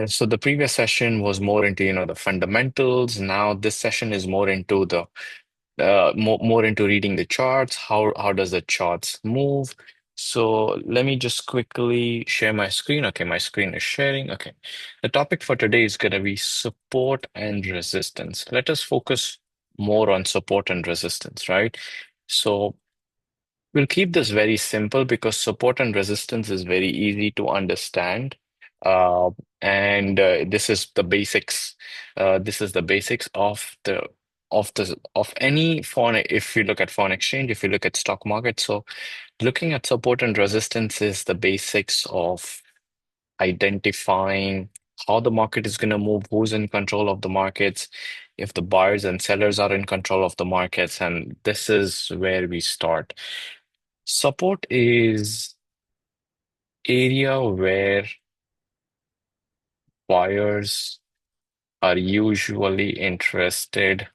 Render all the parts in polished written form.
So the previous session was more into, the fundamentals. Now this session is more into the more into reading the charts. How does the charts move? So let me just quickly share my screen. Okay, my screen is sharing. Okay. The topic for today is going to be support and resistance. Let us focus more on support and resistance, right? So we'll keep this very simple because support and resistance is very easy to understand. Uh, and this is the basics. This is the basics of any foreign. If you look at foreign exchange, if you look at stock market, so looking at support and resistance is the basics of identifying how the market is going to move, who's in control of the markets, if the buyers and sellers are in control of the markets, and this is where we start. Support is area where buyers are usually interested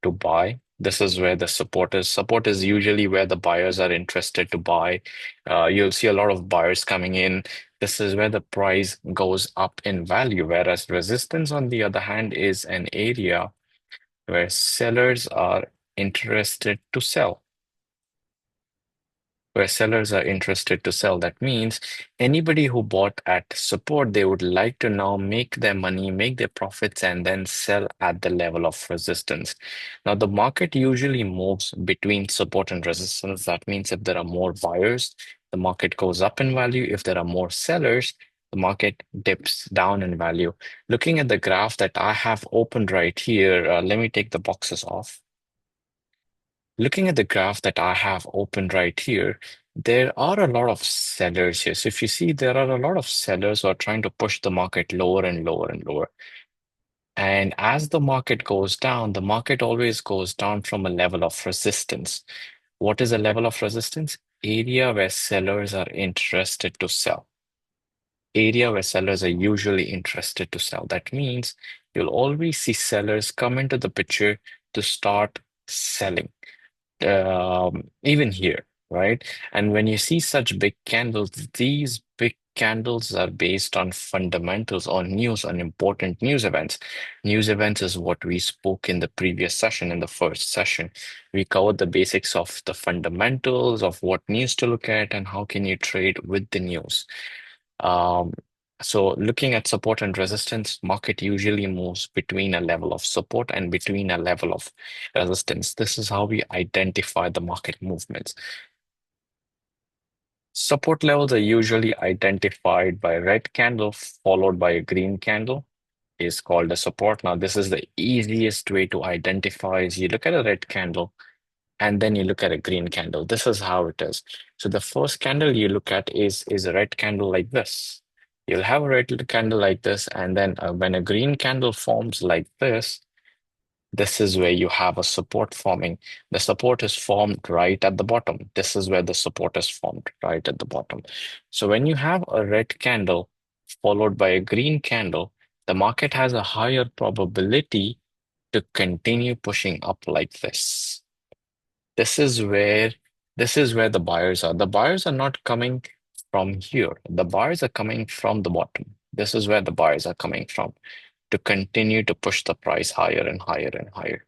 to buy. This is where the support is. Support is usually where the buyers are interested to buy. You'll see a lot of buyers coming in. This is where the price goes up in value, whereas resistance, on the other hand, is an area where sellers are interested to sell. Where sellers are interested to sell. That means anybody who bought at support, they would like to now make their money, make their profits, and then sell at the level of resistance. Now, the market usually moves between support and resistance. That means if there are more buyers, the market goes up in value. If there are more sellers, the market dips down in value. Looking at the graph that I have opened right here, let me take the boxes off. Looking at the graph that I have open right here, there are a lot of sellers here. So if you see, there are a lot of sellers who are trying to push the market lower and lower and lower. And as the market goes down, the market always goes down from a level of resistance. What is a level of resistance? Area where sellers are interested to sell. Area where sellers are usually interested to sell. That means you'll always see sellers come into the picture to start selling, even here, right? And when you see such big candles, these big candles are based on fundamentals, on news, on important news events. News events is what we spoke in the previous session, in the first session. We covered the basics of the fundamentals of what news to look at and how can you trade with the news. Um, so looking at support and resistance, market usually moves between a level of support and between a level of resistance. This is how we identify the market movements. Support levels are usually identified by a red candle followed by a green candle is called a support. Now, this is the easiest way to identify is you look at a red candle and then you look at a green candle. This is how it is. So the first candle you look at is a red candle like this. You'll have a red candle like this, and then when a green candle forms like this is where you have a support forming. The support is formed right at the bottom. This is where the support is formed right at the bottom. So when you have a red candle followed by a green candle, the market has a higher probability to continue pushing up like this. This is where this is where the buyers are. The buyers are not coming from here. The buyers are coming from the bottom. This is where the buyers are coming from to continue to push the price higher and higher and higher.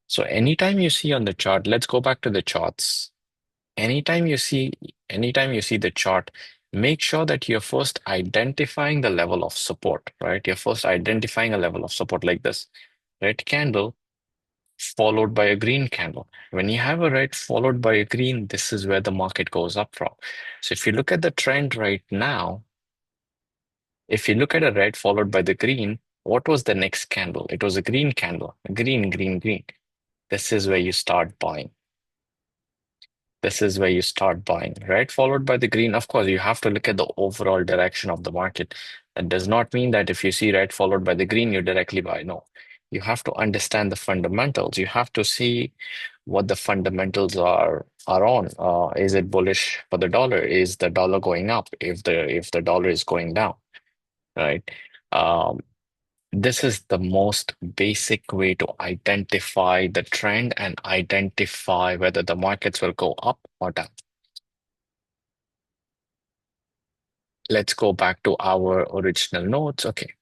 So anytime you see on the chart, let's go back to the charts. Anytime you see anytime you see the chart, make sure that you're first identifying the level of support, right? You're first identifying a level of support like this. Red candle followed by a green candle. When you have a red followed by a green, this is where the market goes up from. So if you look at the trend right now, if you look at a red followed by the green, what was the next candle? It was a green candle. Green, green, green. This is where you start buying. This is where you start buying. Red followed by the green. Of course, you have to look at the overall direction of the market. That does not mean that if you see red followed by the green, you directly buy. No. You have to understand the fundamentals. You have to see what the fundamentals are on. Is it bullish for the dollar? Is the dollar going up if the dollar is going down, right? Um, this is the most basic way to identify the trend and identify whether the markets will go up or down. let's go back to our original notes. Okay.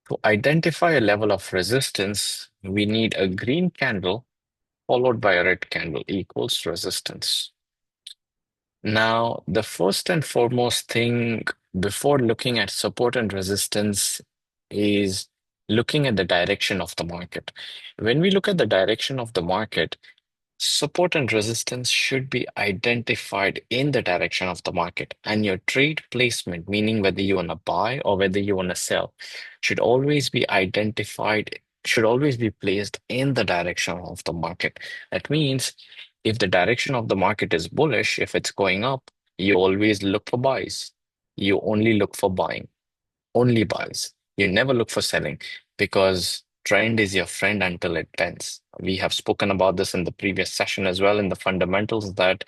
To identify a level of resistance, we need a green candle followed by a red candle equals resistance. Now, the first and foremost thing before looking at support and resistance is looking at the direction of the market. When we look at the direction of the market, support and resistance should be identified in the direction of the market, and your trade placement, meaning whether you want to buy or whether you want to sell, should always be identified, should always be placed in the direction of the market. That means if the direction of the market is bullish, if it's going up, you always look for buys. You only look for buying, only buys. You never look for selling because trend is your friend until it bends. We have spoken about this in the previous session as well in the fundamentals that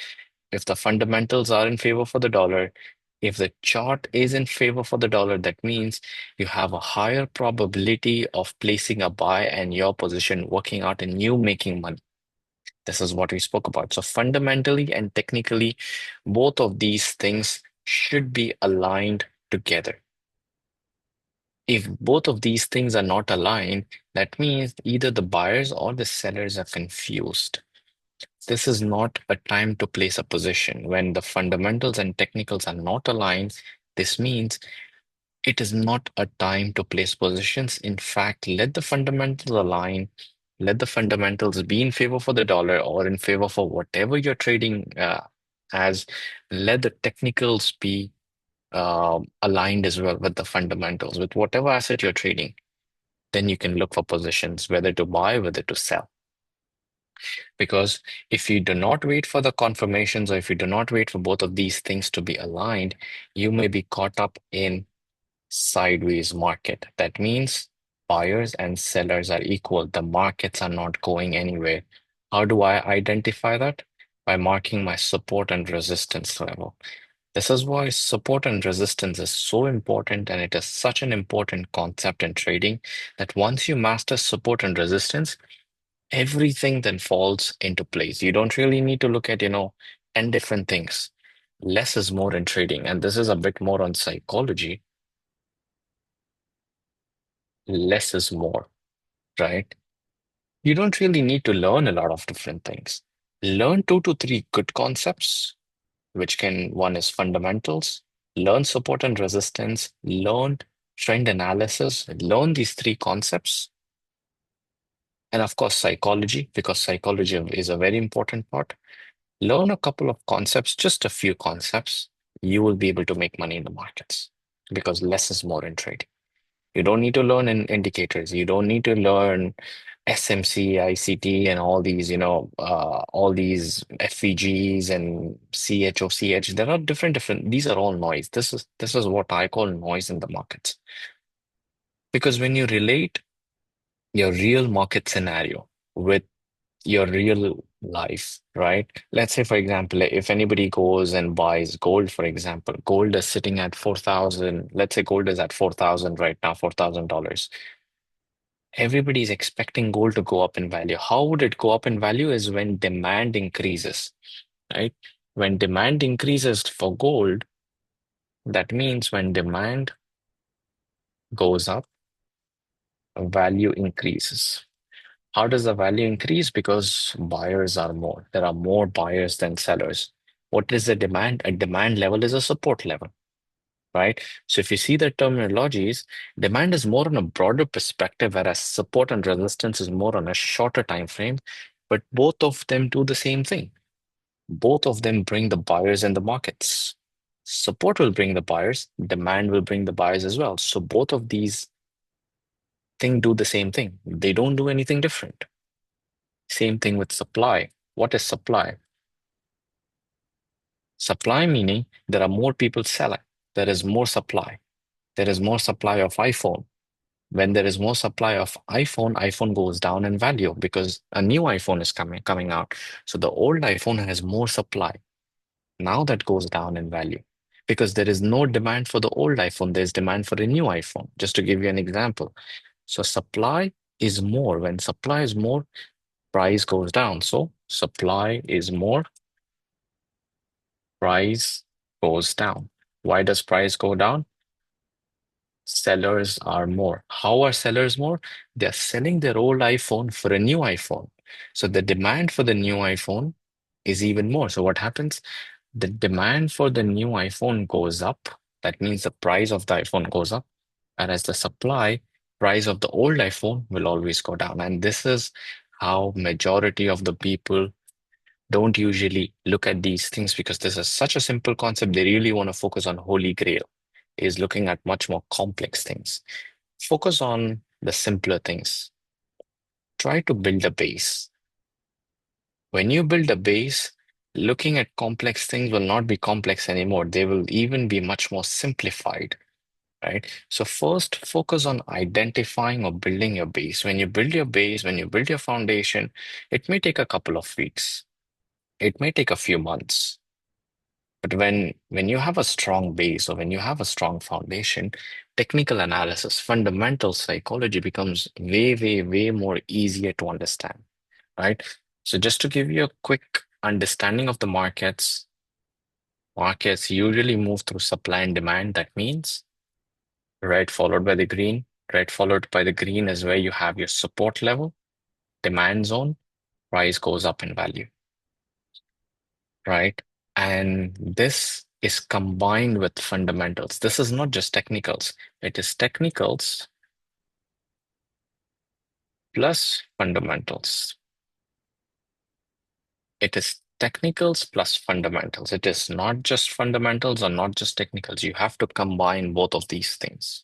if the fundamentals are in favor for the dollar, if the chart is in favor for the dollar, that means you have a higher probability of placing a buy and your position working out and you making money. This is what we spoke about. So fundamentally and technically, both of these things should be aligned together. If both of these things are not aligned, that means either the buyers or the sellers are confused. This is not a time to place a position. When the fundamentals and technicals are not aligned, this means it is not a time to place positions. In fact, let the fundamentals align. Let the fundamentals be in favor for the dollar or in favor for whatever you're trading as. Let the technicals be aligned as well with the fundamentals, with whatever asset you're trading. Then you can look for positions, whether to buy, whether to sell. Because if you do not wait for the confirmations or if you do not wait for both of these things to be aligned, you may be caught up in sideways market. That means buyers and sellers are equal. The markets are not going anywhere. How do I identify that? By marking my support and resistance level. This is why support and resistance is so important, and it is such an important concept in trading that once you master support and resistance, everything then falls into place. You don't really need to look at, 10 different things. Less is more in trading, and this is a bit more on psychology. Less is more, right? You don't really need to learn a lot of different things. Learn two to three good concepts, which can, one is fundamentals, learn support and resistance, learn trend analysis, learn these three concepts, and of course, psychology, because psychology is a very important part. Learn a couple of concepts, just a few concepts, you will be able to make money in the markets because less is more in trading. You don't need to learn in indicators. You don't need to learn SMC, ICT, and all these, all these FVGs and CHOCH. There are different. These are all noise. This is what I call noise in the markets. Because when you relate your real market scenario with your real life, right? Let's say, for example, if anybody goes and buys gold, for example, gold is sitting at 4,000. Let's say gold is at 4,000 right now, $4,000. Everybody's expecting gold to go up in value. How would it go up in value is when demand increases, right? When demand increases for gold, that means when demand goes up, value increases. How does the value increase? Because buyers are more. There are more buyers than sellers. What is the demand? A demand level is a support level, right? So if you see the terminologies, demand is more on a broader perspective, whereas support and resistance is more on a shorter time frame. But both of them do the same thing. Both of them bring the buyers in the markets. Support will bring the buyers, demand will bring the buyers as well. So both of these things do the same thing. They don't do anything different. Same thing with supply. What is supply? Supply meaning there are more people selling. There is more supply. There is more supply of iPhone. When there is more supply of iPhone, iPhone goes down in value because a new iPhone is coming out. So the old iPhone has more supply. Now that goes down in value because there is no demand for the old iPhone. There's demand for a new iPhone. Just to give you an example. So supply is more. When supply is more, price goes down. So supply is more, price goes down. Why does price go down? Sellers are more. How are sellers more? They're selling their old iPhone for a new iPhone. So the demand for the new iPhone is even more. So what happens? The demand for the new iPhone goes up. That means the price of the iPhone goes up. And as the supply, price of the old iPhone will always go down. And this is how majority of the people don't usually look at these things because this is such a simple concept. They really want to focus on Holy Grail, is looking at much more complex things. Focus on the simpler things. Try to build a base. When you build a base, looking at complex things will not be complex anymore. They will even be much more simplified, right? So first, focus on identifying or building your base. When you build your base, when you build your foundation, it may take a couple of weeks. It may take a few months. But when you have a strong base or when you have a strong foundation, technical analysis, fundamental psychology becomes way more easier to understand, right? So just to give you a quick understanding of the markets, markets usually move through supply and demand. That means red followed by the green. Red followed by the green is where you have your support level, demand zone, price goes up in value, right? And this is combined with fundamentals. This is not just technicals, it is technicals plus fundamentals. It is technicals plus fundamentals. It is not just fundamentals or not just technicals. You have to combine both of these things,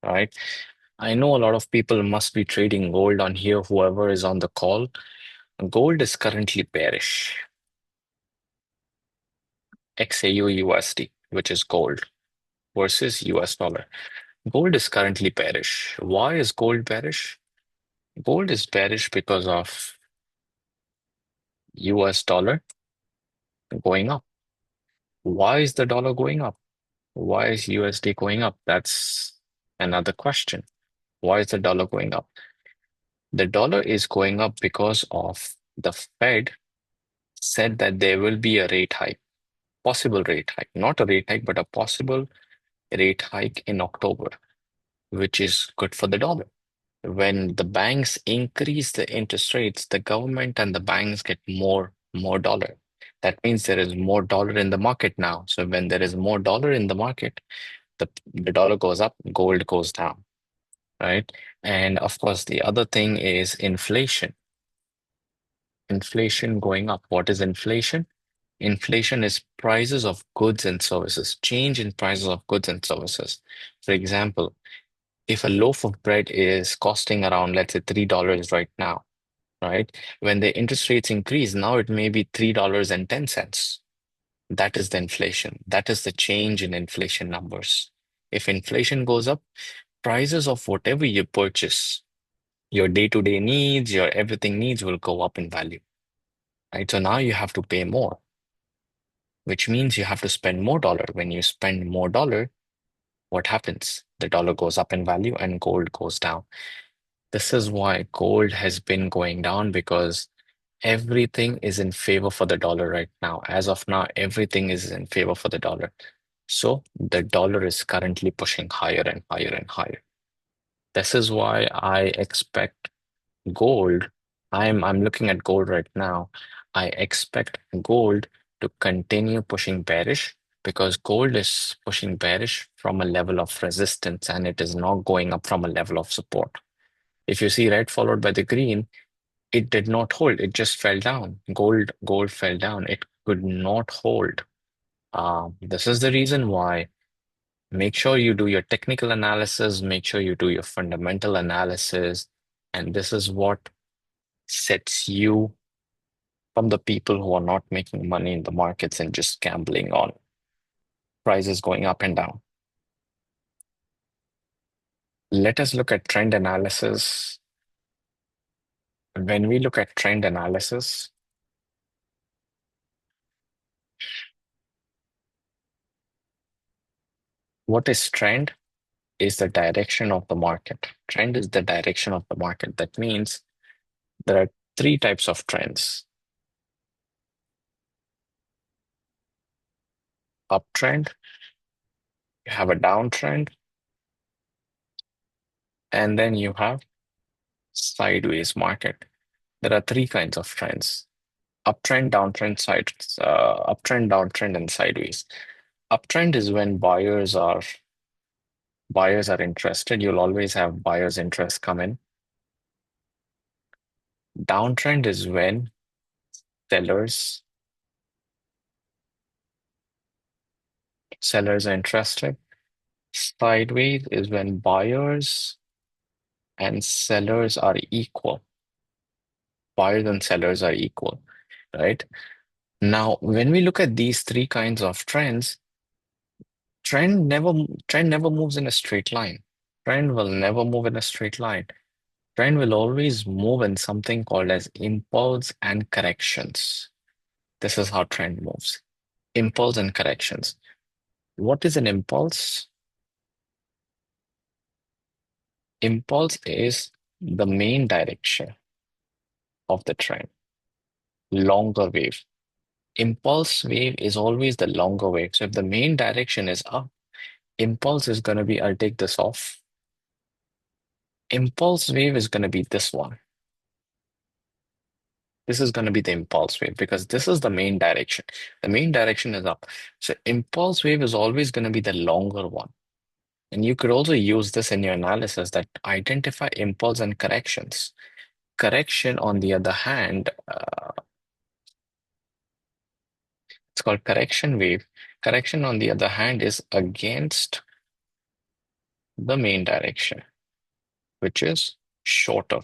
right? I know a lot of people must be trading gold on here, whoever is on the call. Gold is currently bearish. XAU USD, which is gold versus US dollar. Gold is currently bearish. Why is gold bearish? Gold is bearish because of US dollar going up. Why is the dollar going up? Why is USD going up? That's another question. Why is the dollar going up? The dollar is going up because of the Fed said that there will be a rate hike, possible rate hike, not a rate hike, but a possible rate hike in October, which is good for the dollar. When the banks increase the interest rates, the government and the banks get more dollar. That means there is more dollar in the market now. So when there is more dollar in the market, the dollar goes up, gold goes down, right? And of course, the other thing is inflation. Inflation going up. What is inflation? Inflation is prices of goods and services, change in prices of goods and services. For example, if a loaf of bread is costing around, let's say, $3 right now, right? When the interest rates increase, now it may be $3.10. That is the inflation. That is the change in inflation numbers. If inflation goes up, prices of whatever you purchase, your day-to-day needs, your everything needs will go up in value, right? So now you have to pay more, which means you have to spend more dollar. When you spend more dollar, what happens? The dollar goes up in value and gold goes down. This is why gold has been going down because everything is in favor for the dollar right now. As of now, everything is in favor for the dollar. So the dollar is currently pushing higher and higher and higher. This is why I expect gold. I'm looking at gold right now. I expect gold to continue pushing bearish because gold is pushing bearish from a level of resistance and it is not going up from a level of support. If you see red followed by the green, it did not hold. It just fell down. Gold fell down. It could not hold. This is the reason why make sure you do your technical analysis, make sure you do your fundamental analysis, and this is what sets you from the people who are not making money in the markets and just gambling on prices going up and down. Let us look at trend analysis. When we look at trend analysis, what is trend? Is the direction of the market. Trend is the direction of the market. That means there are three types of trends: uptrend, You have a downtrend, and then you have sideways market. There are three kinds of trends: uptrend, downtrend, uptrend, downtrend, and sideways. Uptrend is when buyers are interested. You'll always have buyers' interest come in. Downtrend is when sellers sellers are interested. Sideways is when buyers and sellers are equal. Buyers and sellers are equal, right? Now, when we look at these three kinds of trends, trend never moves in a straight line. Trend will never move in a straight line. Trend will always move in something called as impulse and corrections. This is how trend moves. Impulse and corrections. What is an impulse? Impulse is the main direction of the trend. Longer wave. Impulse wave is always the longer wave. So if the main direction is up, impulse is going to be, I'll take this off. Impulse wave is going to be this one. This is going to be the impulse wave because this is the main direction. The main direction is up. So impulse wave is always going to be the longer one. And you could also use this in your analysis that identify impulse and corrections. Correction, on the other hand, it's called correction wave. Correction, on the other hand, is against the main direction, which is shorter.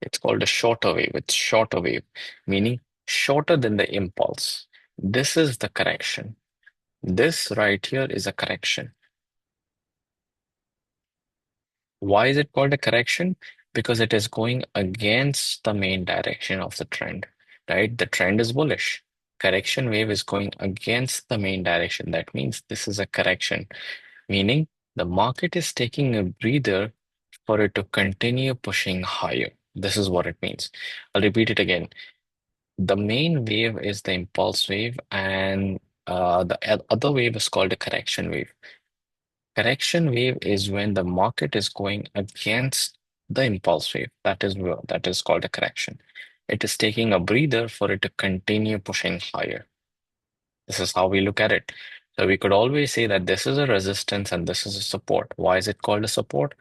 It's called a shorter wave. It's shorter wave, meaning shorter than the impulse. This is the correction. This right here is a correction. Why is it called a correction? Because it is going against the main direction of the trend, right? The trend is bullish. Correction wave is going against the main direction. That means this is a correction, meaning the market is taking a breather for it to continue pushing higher. This is what it means. I'll repeat it again. The main wave is the impulse wave, and the other wave is called a correction wave. Correction wave is when the market is going against the impulse wave. That is called a correction. It is taking a breather for it to continue pushing higher. This is how we look at it. So we could always say that this is a resistance and this is a support. Why is it called a support?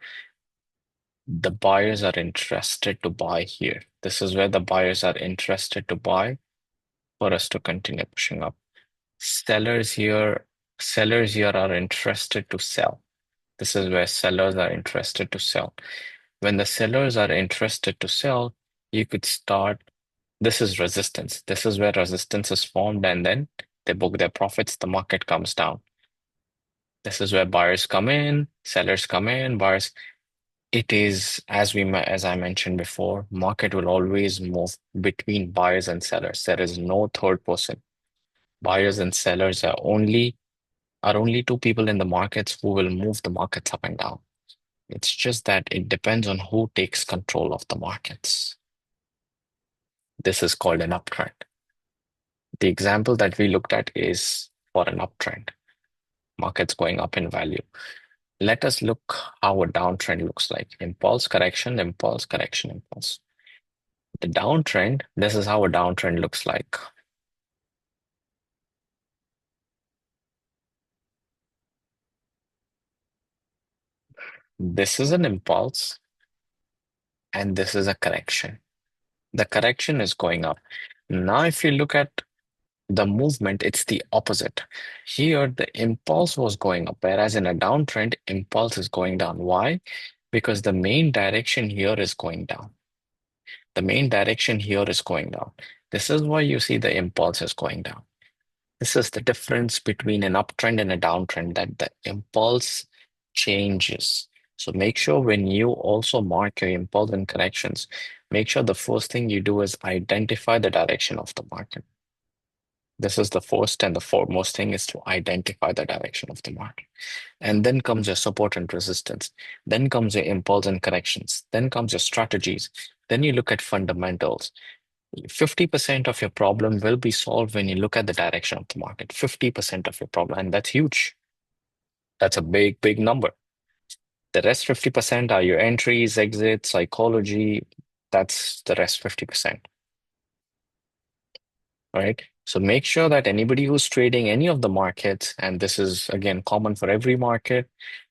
The buyers are interested to buy here. This is where the buyers are interested to buy for us to continue pushing up. Sellers here, sellers here are interested to sell. This is where sellers are interested to sell. When the sellers are interested to sell, you could start. This is resistance. This is where resistance is formed, and then they book their profits. The market comes down. This is where buyers come in, sellers come in, buyers. It is, as I mentioned before, market will always move between buyers and sellers. There is no third person. Buyers and sellers are only two people in the markets who will move the markets up and down. It's just that it depends on who takes control of the markets. This is called an uptrend. The example that we looked at is for an uptrend, markets going up in value. Let us look how a downtrend looks like. Impulse, correction, impulse, correction, impulse. The downtrend, this is how a downtrend looks like. This is an impulse, and this is a correction. The correction is going up. Now, if you look at the movement, it's the opposite. Here, the impulse was going up, whereas in a downtrend, impulse is going down. Why? Because the main direction here is going down. The main direction here is going down. This is why you see the impulse is going down. This is the difference between an uptrend and a downtrend, that the impulse changes. So make sure when you also mark your impulse and corrections, make sure the first thing you do is identify the direction of the market. This is the first and the foremost thing, is to identify the direction of the market. And then comes your support and resistance. Then comes your impulse and corrections. Then comes your strategies. Then you look at fundamentals. 50% of your problem will be solved when you look at the direction of the market. 50% of your problem, and that's huge. That's a big, big number. The rest 50% are your entries, exits, psychology. That's the rest 50%, right? So make sure that anybody who's trading any of the markets, and this is again common for every market,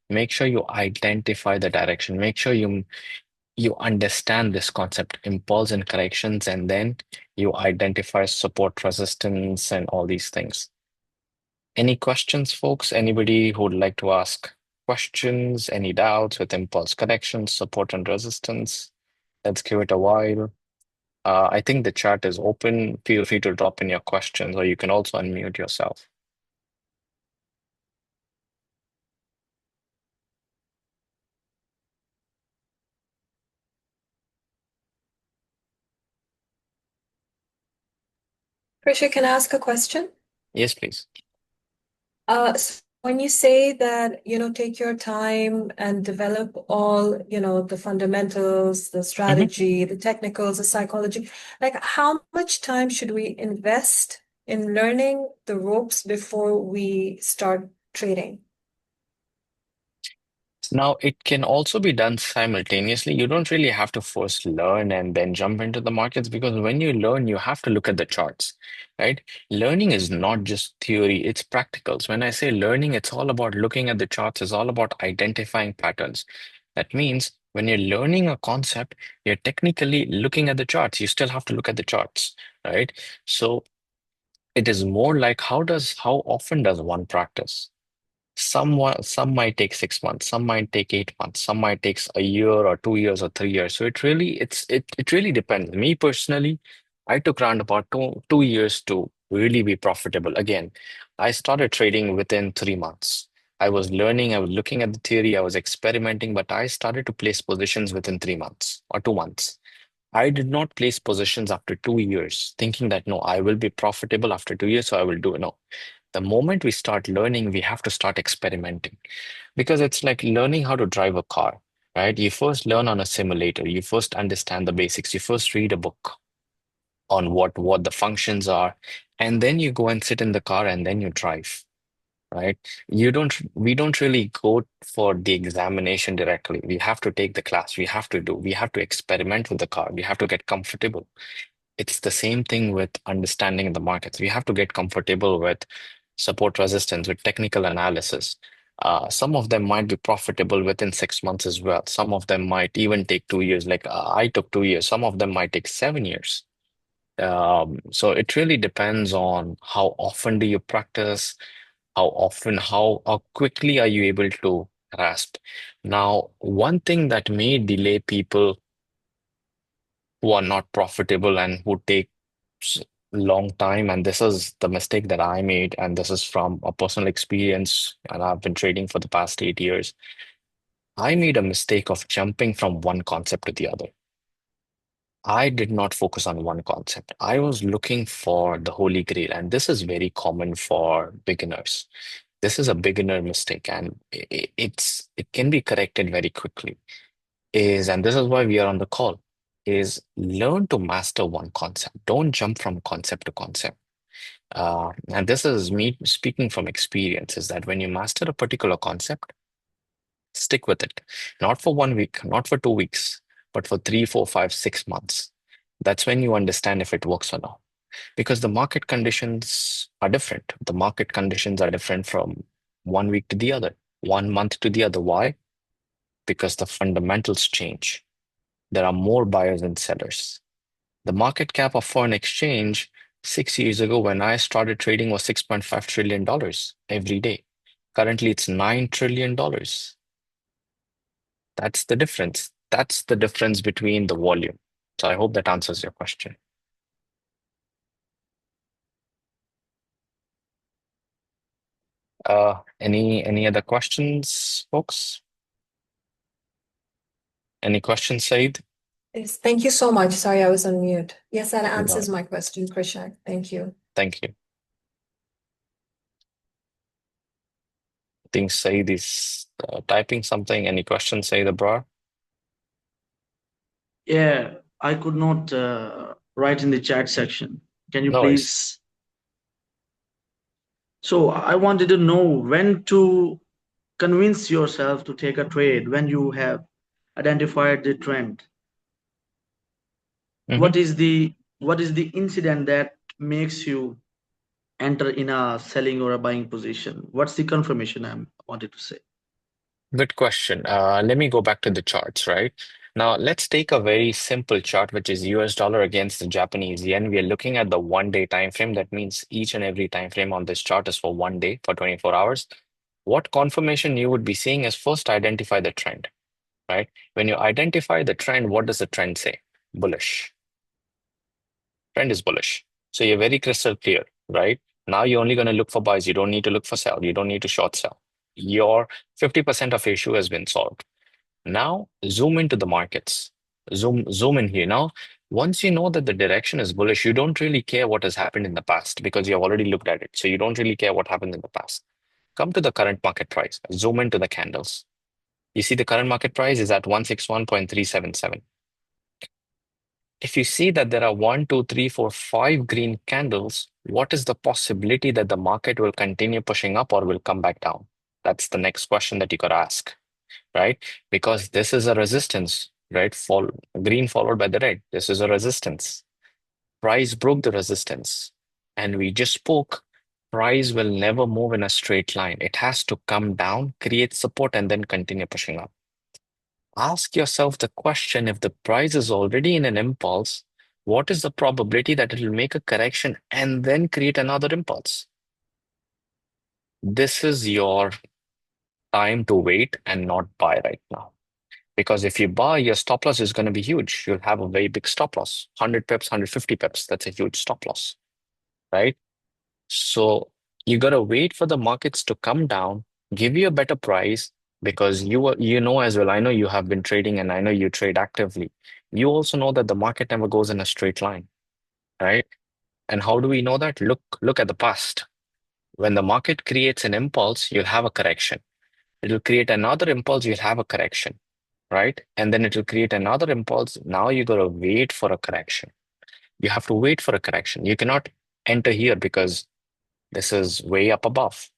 make sure you identify the direction. Make sure you understand this concept, impulse and corrections, and then you identify support, resistance, and all these things. Any questions, folks? Anybody who would like to ask questions, any doubts with impulse corrections, support and resistance? Let's give it a while. I think the chat is open. Feel free to drop in your questions, or you can also unmute yourself. Krishak, can I ask a question? Yes, please. So when you say that, take your time and develop all, the fundamentals, the Mhm. strategy, the technicals, the psychology, like how much time should we invest in learning the ropes before we start trading? Now, it can also be done simultaneously. You don't really have to first learn and then jump into the markets because when you learn, you have to look at the charts, right? Learning is not just theory, it's practicals. When I say learning, it's all about looking at the charts, it's all about identifying patterns. That means when you're learning a concept, you're technically looking at the charts. You still have to look at the charts, right? So it is more like how often does one practice? Some might take 6 months, some might take 8 months, some might takes a year or 2 years or 3 years. So it really depends. Me personally, I took around about two years to really be profitable. Again, I started trading within 3 months. I was learning, I was looking at the theory, I was experimenting, but I started to place positions within 3 months or 2 months. I did not place positions after 2 years, thinking that no, I will be profitable after 2 years, so I will do it. No, the moment we start learning, we have to start experimenting because it's like learning how to drive a car, right? You first learn on a simulator, you first understand the basics, you first read a book on what the functions are, and then you go and sit in the car and then you drive, right? We don't really go for the examination directly. We have to take the class, we have to experiment with the car, we have to get comfortable. It's the same thing with understanding the markets. We have to get comfortable with support resistance, with technical analysis. Some of them might be profitable within 6 months as well. Some of them might even take 2 years. Like I took 2 years. Some of them might take 7 years. So it really depends on how often do you practice, how quickly are you able to grasp. Now, one thing that may delay people who are not profitable and who take s- long time, and this is the mistake that I made, and this is from a personal experience, and I've been trading for the past 8 years. I made a mistake of jumping from one concept to the other. I did not focus on one concept. I was looking for the holy grail, and this is very common for beginners. This is a beginner mistake, and it can be corrected very quickly. And this is why we are on the call, is learn to master one concept. Don't jump from concept to concept. And this is me speaking from experience, is that when you master a particular concept, stick with it. Not for 1 week, not for 2 weeks, but for 3, 4, 5, 6 months. That's when you understand if it works or not. Because the market conditions are different. The market conditions are different from 1 week to the other, 1 month to the other. Why? Because the fundamentals change. There are more buyers and sellers. The market cap of foreign exchange 6 years ago when I started trading was $6.5 trillion every day. Currently, it's $9 trillion. That's the difference. That's the difference between the volume. So I hope that answers your question. Any other questions, folks? Any questions, Said? Yes, thank you so much. Sorry, I was on mute. Yes, that No, answers my question, Krishak. Thank you. thank you. I think Said is typing something. Any questions, Said Abrar? Yeah, I could not write in the chat section. Can you No worries. please? So I wanted to know when to convince yourself to take a trade when you have identified the trend? Mhm. What is the incident that makes you enter in a selling or a buying position? What's the confirmation I wanted to say? Good question. Let me go back to the charts, right? Now, let's take a very simple chart, which is US dollar against the Japanese yen. We are looking at the 1 day time frame. That means each and every time frame on this chart is for 1 day, for 24 hours. What confirmation you would be seeing is first identify the trend, right? When you identify the trend, what does the trend say? Bullish. Trend is bullish. So you're very crystal clear, right? Now you're only going to look for buys. You don't need to look for sell. You don't need to short sell. Your 50% of issue has been solved. Now zoom into the markets. Zoom in here. Now, once you know that the direction is bullish, you don't really care what has happened in the past because you've already looked at it. So you don't really care what happened in the past. Come to the current market price. Zoom into the candles. You see the current market price is at 161.377. If you see that there are one, two, three, four, five green candles, what is the possibility that the market will continue pushing up or will come back down? That's the next question that you could ask, right? Because this is a resistance, right? Green followed by the red. This is a resistance. Price broke the resistance. And we just spoke, price will never move in a straight line. It has to come down, create support, and then continue pushing up. Ask yourself the question, if the price is already in an impulse, what is the probability that it will make a correction and then create another impulse? This is your time to wait and not buy right now. Because if you buy, your stop loss is going to be huge. You'll have a very big stop loss, 100 pips, 150 pips. That's a huge stop loss, right? So you got to wait for the markets to come down, give you a better price because you know as well. I know you have been trading and I know you trade actively. You also know that the market never goes in a straight line, right? And how do we know that? Look at the past. When the market creates an impulse, you'll have a correction. It'll create another impulse, you'll have a correction, right? And then it'll create another impulse. Now you got to wait for a correction. You have to wait for a correction. You cannot enter here because this is way up above,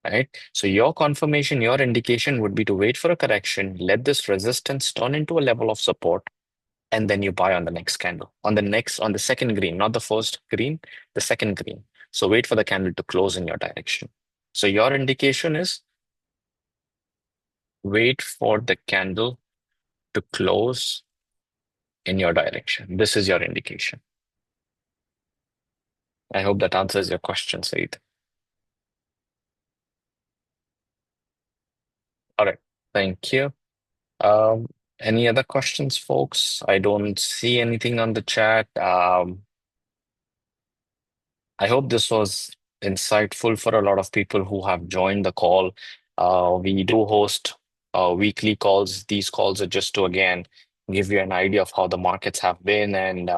right? So your confirmation, your indication would be to wait for a correction, let this resistance turn into a level of support, and then you buy on the next candle, on the second green, not the first green, the second green. So wait for the candle to close in your direction. So your indication is wait for the candle to close in your direction. This is your indication. I hope that answers your question, Saeed. All right. Thank you. Um, any other questions, folks? I don't see anything on the chat. I hope this was insightful for a lot of people who have joined the call. We do host weekly calls. These calls are just to, again, give you an idea of how the markets have been and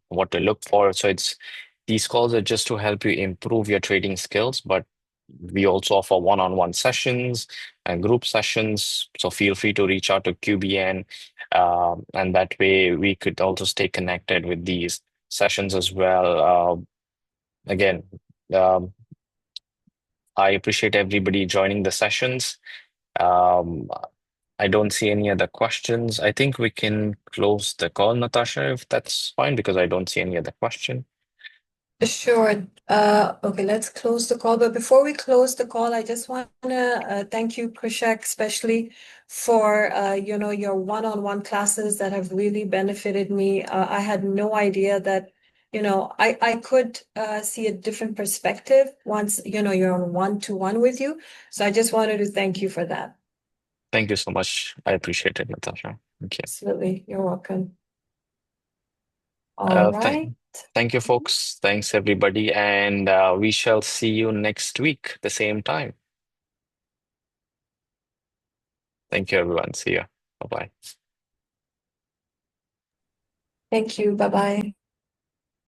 what to look for. So these calls are just to help you improve your trading skills, but we also offer one-on-one sessions and group sessions. So feel free to reach out to QBN, and that way we could also stay connected with these sessions as well. Again, um, I appreciate everybody joining the sessions. Um, I don't see any other questions. I think we can close the call, Natasha, if that's fine, because I don't see any other question. Sure. Okay, let's close the call. But before we close the call, I just want to thank you, Krishak, especially for your one-on-one classes that have really benefited me. I had no idea that I could see a different perspective once you're on one-to-one with you. So I just wanted to thank you for that. Thank you so much. I appreciate it, Natasha. Thank you. Absolutely. You're welcome. All right. Thank you, folks. Thanks, everybody. And we shall see you next week, the same time. Thank you, everyone. See you. Bye-bye. Thank you. Bye-bye.